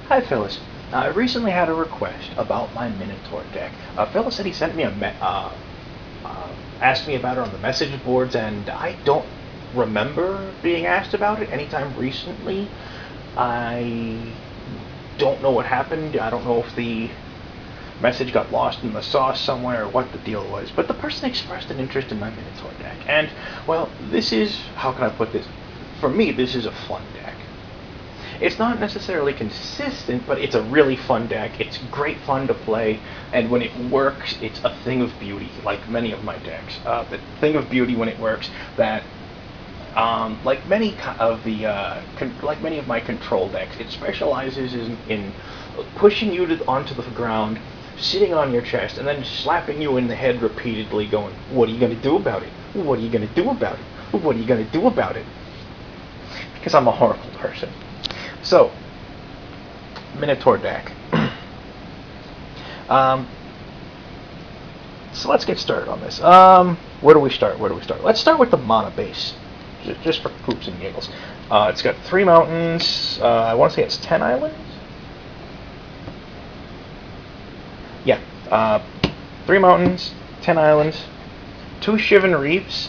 Hi, Phyllis. I recently had a request about my Minotaur deck. Phyllis said he sent me asked me about it on the message boards, and I don't remember being asked about it anytime recently. I don't know what happened. I don't know if the message got lost in the sauce somewhere or what the deal was, but the person expressed an interest in my Minotaur deck. And, well, this is, how can I put this? For me, this is a fun deck. It's not necessarily consistent, but it's a really fun deck. It's great fun to play, and when it works, it's a thing of beauty, like many of my decks. The thing of beauty when it works that, like many of my control decks, it specializes in pushing you onto the ground, sitting on your chest, and then slapping you in the head repeatedly, going, "What are you going to do about it? What are you going to do about it? What are you going to do about it?" Because I'm a horrible person. So, Minotaur deck. So let's get started on this. Where do we start? Let's start with the mana base, just for poops and giggles. It's got 3 mountains. I want to say it's 10 islands. Yeah, 3 mountains, 10 islands, 2 Shivan Reefs.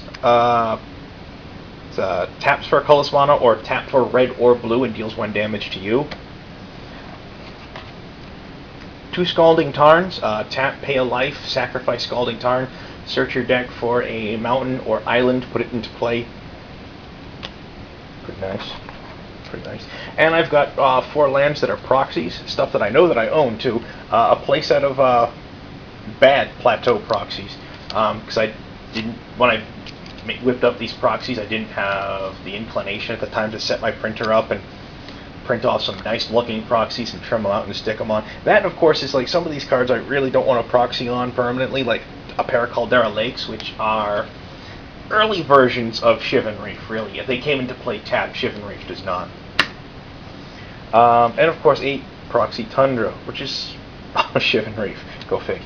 Taps for a colorless mana, or tap for red or blue and deals 1 damage to you. 2 Scalding Tarns. Tap, pay a life, sacrifice Scalding Tarn. Search your deck for a mountain or island, put it into play. Pretty nice. And I've got 4 lands that are proxies, stuff that I know that I own too. A playset of bad plateau proxies, because I didn't, when I whipped up these proxies, I didn't have the inclination at the time to set my printer up and print off some nice looking proxies and trim them out and stick them on. That, of course, is like some of these cards I really don't want to proxy on permanently, like a pair of Caldera Lakes, which are early versions of Shivan Reef, really. If they came into play tapped, Shivan Reef does not. And of course, 8 Proxy Tundra, which is Shivan Reef. Go fig.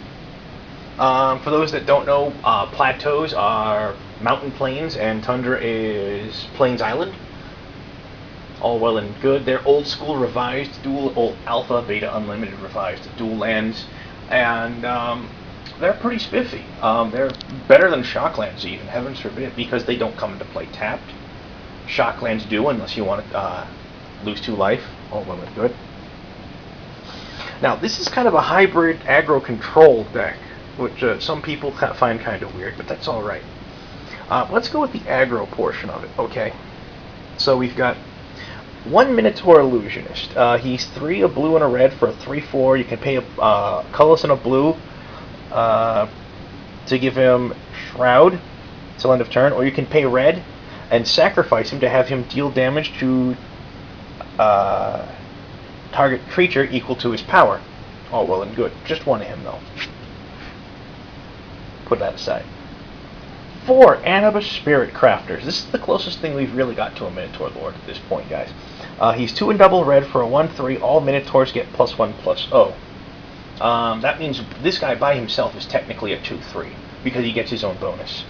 For those that don't know, plateaus are mountain plains, and Tundra is Plains Island. All well and good. They're old school revised, old alpha, beta, unlimited revised dual lands, and they're pretty spiffy. They're better than Shocklands even, heavens forbid, because they don't come into play tapped. Shocklands do, unless you want to lose 2 life. All well and good. Now, this is kind of a hybrid aggro-control deck, which some people find kind of weird, but that's alright. Let's go with the aggro portion of it, okay? So we've got 1 Minotaur Illusionist. He's 3, a blue and a red for a 3/4. You can pay a colorless and a blue to give him Shroud till end of turn, or you can pay red and sacrifice him to have him deal damage to target creature equal to his power. All well and good. Just 1 of him, though. Put that aside. 4 Anubis Spirit Crafters. This is the closest thing we've really got to a Minotaur Lord at this point, guys. He's 2 and double red for a 1/3. All Minotaurs get +1/+0. That means this guy by himself is technically a 2/3 because he gets his own bonus.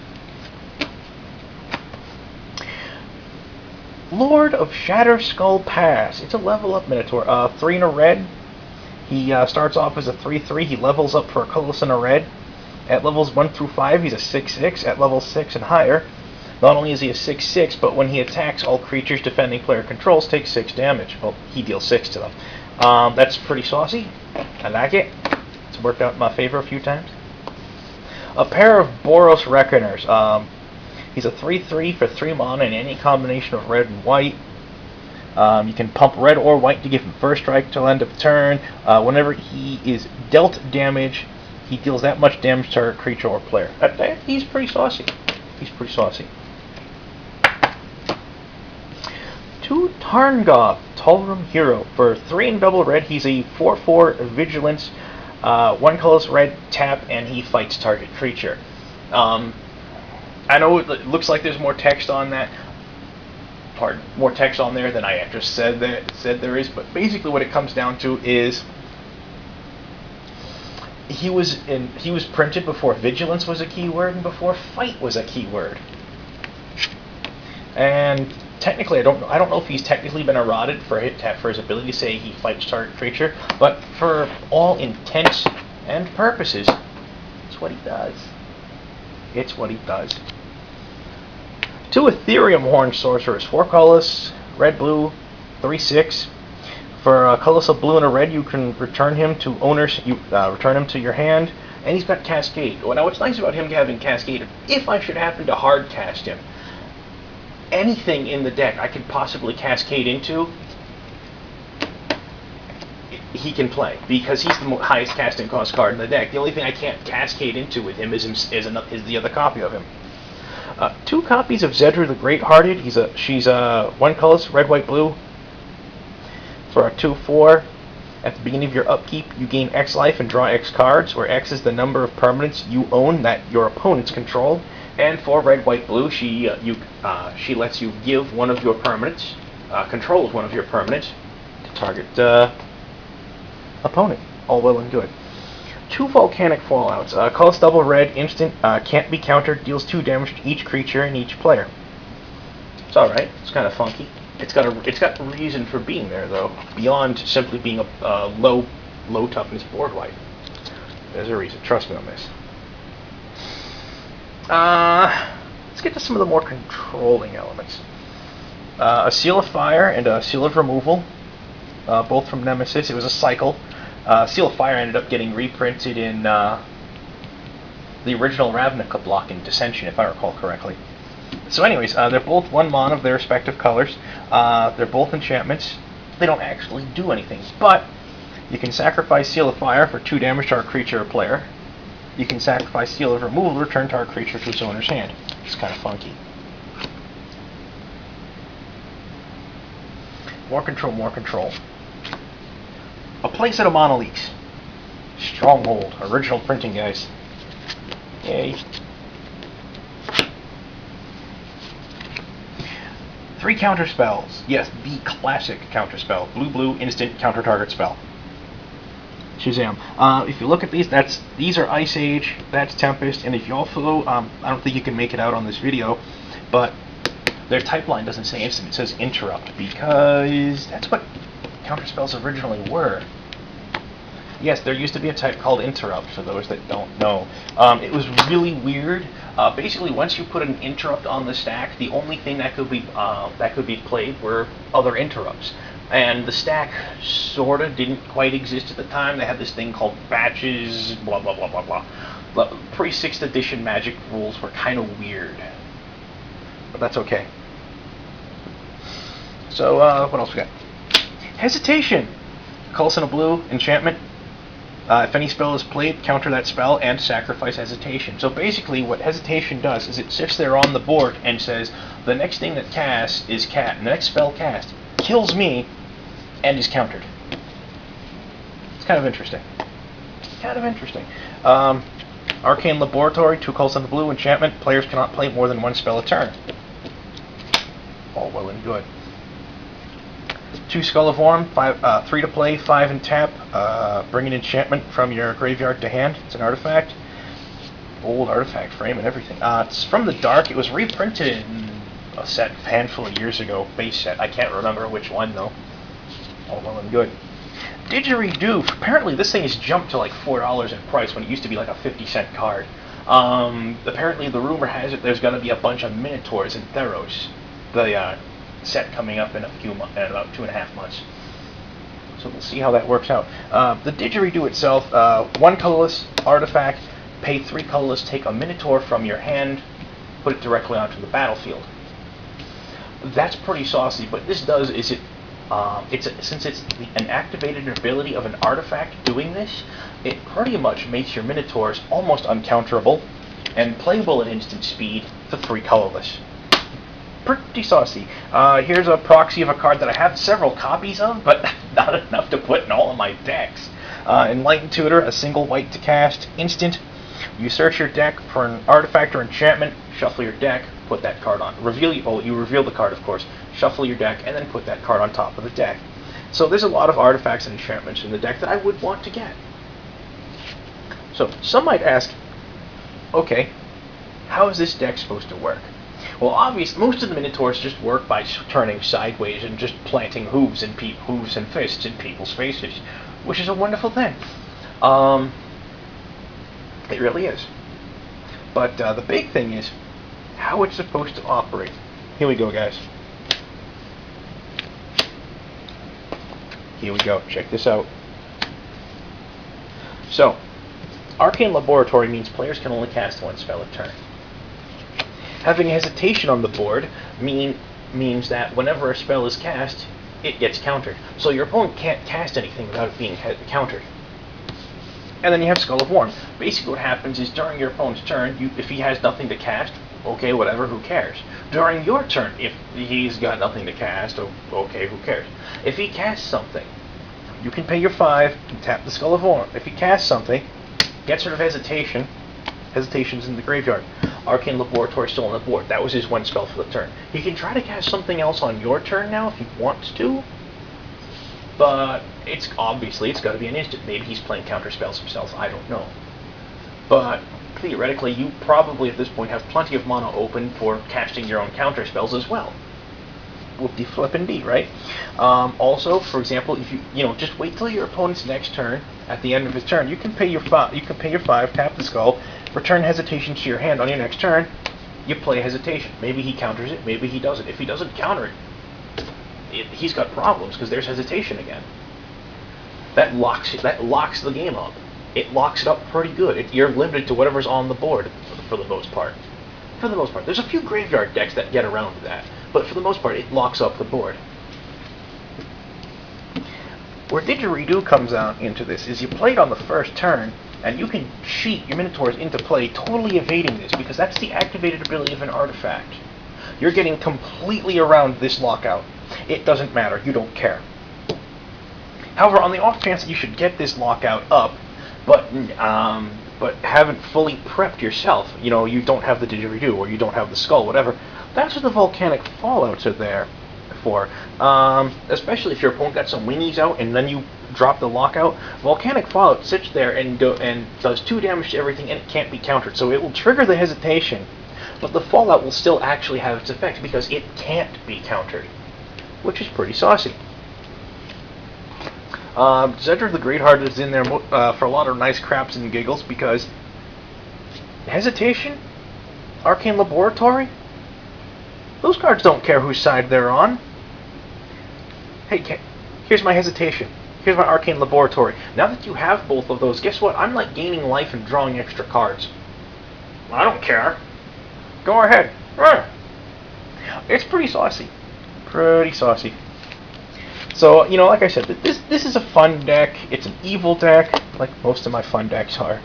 Lord of Shatter Skull Pass. It's a level up Minotaur. 3 and a red. He starts off as a 3/3. He levels up for a colorless and a red. At levels 1 through 5, he's a 6/6. At level 6 and higher, not only is he a 6/6, but when he attacks, all creatures defending player controls take 6 damage. Well, he deals 6 to them. That's pretty saucy. I like it. It's worked out in my favor a few times. A pair of Boros Reckoners. He's a 3/3 for 3 mana in any combination of red and white. You can pump red or white to give him first strike till end of turn. Whenever he is dealt damage, he deals that much damage to a creature or player. He's pretty saucy. 2 Tarngoth, Tolrum Hero. For 3 and double red, he's a 4/4 Vigilance, 1 colorless red, tap, and he fights target creature. I know it looks like there's more text on that. More text on there than I just said there is, but basically what it comes down to is he was printed before Vigilance was a keyword and before Fight was a keyword. And technically, I don't know if he's technically been eroded for his ability to say he fights target creature, but for all intents and purposes, it's what he does. It's what he does. 2 Ethereum Horn Sorcerers, 4 colorless, red, blue, 3/6. For a colorless of blue and a red, you can return him to owners. You return him to your hand, and he's got Cascade. Well, now what's nice about him having Cascade, if I should happen to hard cast him, anything in the deck I could possibly Cascade into, he can play, because he's the highest casting cost card in the deck. The only thing I can't Cascade into with him is the other copy of him. 2 copies of Zedra the Great-Hearted. She's 1 colorless, red, white, blue. For a 2/4, at the beginning of your upkeep, you gain X life and draw X cards, where X is the number of permanents you own that your opponents control. And for red, white, blue, she lets you give one of your permanents, controls one of your permanents, to target opponent. All well and good. 2 Volcanic Fallouts. Colorless double red, instant, can't be countered, deals 2 damage to each creature and each player. It's alright, it's kind of funky. It's got reason for being there, though, beyond simply being a low toughness board wipe. There's a reason. Trust me on this. Let's get to some of the more controlling elements. A Seal of Fire and a Seal of Removal, both from Nemesis. It was a cycle. Seal of Fire ended up getting reprinted in the original Ravnica block in Dissension, if I recall correctly. So anyways, they're both 1 mana of their respective colors. They're both enchantments. They don't actually do anything, but you can sacrifice Seal of Fire for 2 damage to our creature or player. You can sacrifice Seal of Removal to return to our creature to its owner's hand. It's kind of funky. More control, more control. A Playset of Monoliths. Stronghold. Original printing, guys. Yay. 3 counter spells. Yes, the classic counter spell. Blue, instant counter target spell. Shazam. If you look at these, these are Ice Age, that's Tempest, and if you also, I don't think you can make it out on this video, but their type line doesn't say instant, it says interrupt, because that's what counter spells originally were. Yes, there used to be a type called interrupt, for those that don't know. It was really weird. Basically, once you put an interrupt on the stack, the only thing that could be played were other interrupts. And the stack sort of didn't quite exist at the time. They had this thing called batches, blah, blah, blah, blah, blah. But pre-6th edition Magic rules were kind of weird. But that's okay. So, what else we got? Hesitation. Colorless and a blue, enchantment. If any spell is played, counter that spell and sacrifice Hesitation. So basically what Hesitation does is it sits there on the board and says, the next thing that casts is and the next spell cast kills me and is countered. It's kind of interesting. Arcane Laboratory, 2 colors on the blue, enchantment. Players cannot play more than 1 spell a turn. All well and good. 2 Skull of Orm, 3 to play, 5 and tap. Bring an enchantment from your graveyard to hand. It's an artifact. Old artifact frame and everything. It's from the Dark. It was reprinted in a set a handful of years ago. Base set. I can't remember which one, though. All well and good. Didgeridoo. Apparently this thing has jumped to like $4 in price when it used to be like a 50-cent card. Apparently the rumor has it there's going to be a bunch of Minotaurs and Theros. The set coming up in about 2.5 months. So we'll see how that works out. The Didgeridoo itself, 1 colorless artifact, pay 3 colorless, take a Minotaur from your hand, put it directly onto the battlefield. That's pretty saucy, but this does is since it's an activated ability of an artifact doing this, it pretty much makes your Minotaurs almost uncounterable and playable at instant speed for 3 colorless. Pretty saucy. Here's a proxy of a card that I have several copies of, but not enough to put in all of my decks. Enlightened Tutor, a single white to cast, instant. You search your deck for an artifact or enchantment, shuffle your deck, put that card on. You reveal the card, of course. Shuffle your deck, and then put that card on top of the deck. So there's a lot of artifacts and enchantments in the deck that I would want to get. So some might ask, okay, how is this deck supposed to work? Well, obviously, most of the Minotaurs just work by turning sideways and just planting hooves and fists in people's faces, which is a wonderful thing. It really is. But the big thing is how it's supposed to operate. Here we go, guys. Here we go. Check this out. So, Arcane Laboratory means players can only cast one spell a turn. Having hesitation on the board means that whenever a spell is cast, it gets countered. So your opponent can't cast anything without it being countered. And then you have Skull of Worm. Basically what happens is during your opponent's turn, if he has nothing to cast, okay, whatever, who cares? During your turn, if he's got nothing to cast, okay, who cares? If he casts something, you can pay your 5 and tap the Skull of Worm. If he casts something, gets rid of hesitation. Hesitation's in the graveyard. Arcane Laboratory still on the board. That was his one spell for the turn. He can try to cast something else on your turn now if he wants to, but it's got to be an instant. Maybe he's playing counter spells himself. I don't know. But theoretically, you probably at this point have plenty of mana open for casting your own counter spells as well. Whoop-de-flippin'-dee, right? Also, for example, if you just wait till your opponent's next turn. At the end of his turn, you can pay your 5, tap the skull, return hesitation to your hand. On your next turn, you play hesitation. Maybe he counters it, maybe he doesn't. If he doesn't counter it, he's got problems because there's hesitation again. That locks the game up. It locks it up pretty good. You're limited to whatever's on the board for the most part. There's a few graveyard decks that get around that, but for the most part, it locks up the board. Where Didgeridoo comes out into this is you play it on the first turn, and you can cheat your Minotaurs into play, totally evading this, because that's the activated ability of an artifact. You're getting completely around this lockout. It doesn't matter. You don't care. However, on the off chance that you should get this lockout up, but haven't fully prepped yourself, you don't have the Didgeridoo, or you don't have the skull, whatever, that's what the volcanic fallouts are there for. Especially if your opponent got some wingies out and then you drop the lockout. Volcanic Fallout sits there and does 2 damage to everything, and it can't be countered. So it will trigger the hesitation, but the fallout will still actually have its effect because it can't be countered, which is pretty saucy. Zedra the Greatheart is in there for a lot of nice craps and giggles because hesitation, Arcane Laboratory, those cards don't care whose side they're on. Hey, here's my hesitation. Here's my Arcane Laboratory. Now that you have both of those, guess what? I'm like gaining life and drawing extra cards. I don't care. Go ahead. It's pretty saucy. So, like I said, this is a fun deck. It's an evil deck, like most of my fun decks are.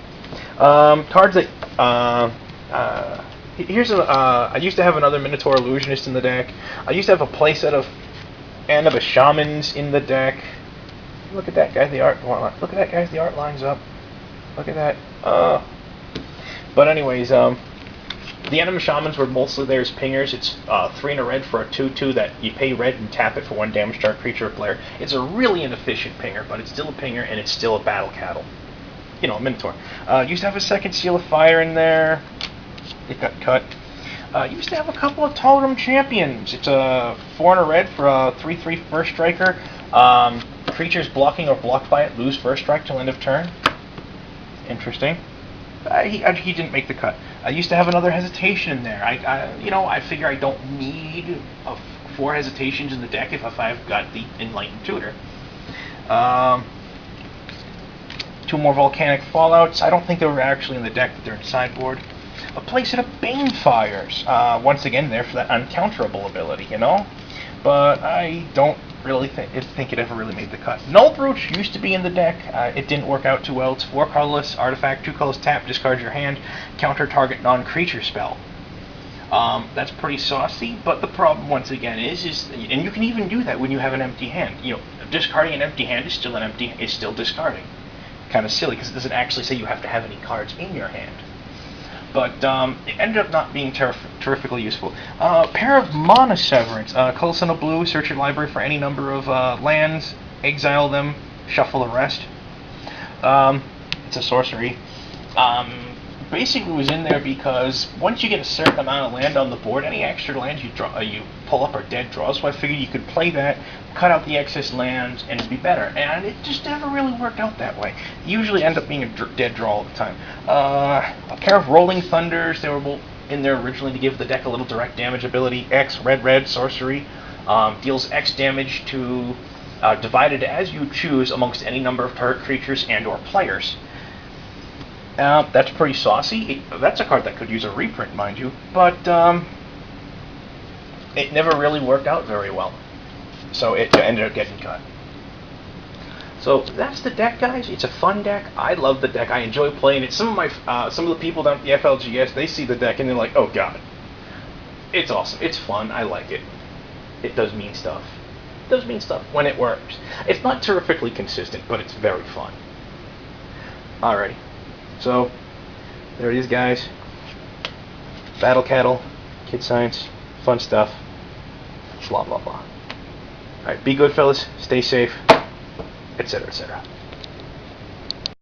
Cards that I used to have another Minotaur Illusionist in the deck. I used to have a playset of Annabis Shamans in the deck. Look at that, guys. The art lines up. Look at that. But anyways, the Annabis Shamans were mostly there as pingers. It's 3 and a red for a 2/2 that you pay red and tap it for 1 damage to creature or player. It's a really inefficient pinger, but it's still a pinger and it's still a battle cattle. A Minotaur. Used to have a second Seal of Fire in there. It got cut. Used to have a couple of Totem Champions. It's a 4 and a red for a 3/3 first striker. Creatures blocking or blocked by it lose first strike till end of turn. Interesting. He didn't make the cut. I used to have another hesitation in there. I figure I don't need 4 hesitations in the deck if I've got the Enlightened Tutor. 2 more Volcanic Fallouts. I don't think they were actually in the deck, but they're in sideboard. A playset of Banefires. Once again, there for that uncounterable ability, But I don't really think it ever really made the cut. Null Brooch used to be in the deck. It didn't work out too well. It's 4 colorless, artifact, 2 colors, tap, discard your hand, counter target non-creature spell. That's pretty saucy, but the problem once again is and you can even do that when you have an empty hand. Discarding an empty hand is still discarding. Kind of silly because it doesn't actually say you have to have any cards in your hand. But it ended up not being terrifically useful. Pair of Mana Severance. Color Sun of Blue, search your library for any number of lands, exile them, shuffle the rest. It's a sorcery. basically was in there because once you get a certain amount of land on the board, any extra land you draw, you pull up are dead draws. So I figured you could play that, cut out the excess lands, and it'd be better. And it just never really worked out that way. You usually end up being a dead draw all the time. A pair of Rolling Thunders. They were in there originally to give the deck a little direct damage ability. X red sorcery deals X damage to divided as you choose amongst any number of target creatures and/or players. That's pretty saucy. That's a card that could use a reprint, mind you, but it never really worked out very well. So it ended up getting cut. So that's the deck, guys. It's a fun deck. I love the deck. I enjoy playing it. Some of the people down at the FLGS, they see the deck and they're like, "Oh God, it's awesome. It's fun. I like it. It does mean stuff. It does mean stuff when it works. It's not terrifically consistent, but it's very fun." Alrighty. So, there it is, guys. Battle Cattle, Kid Science, fun stuff, blah, blah, blah. Alright, be good, fellas, stay safe, etc., etc.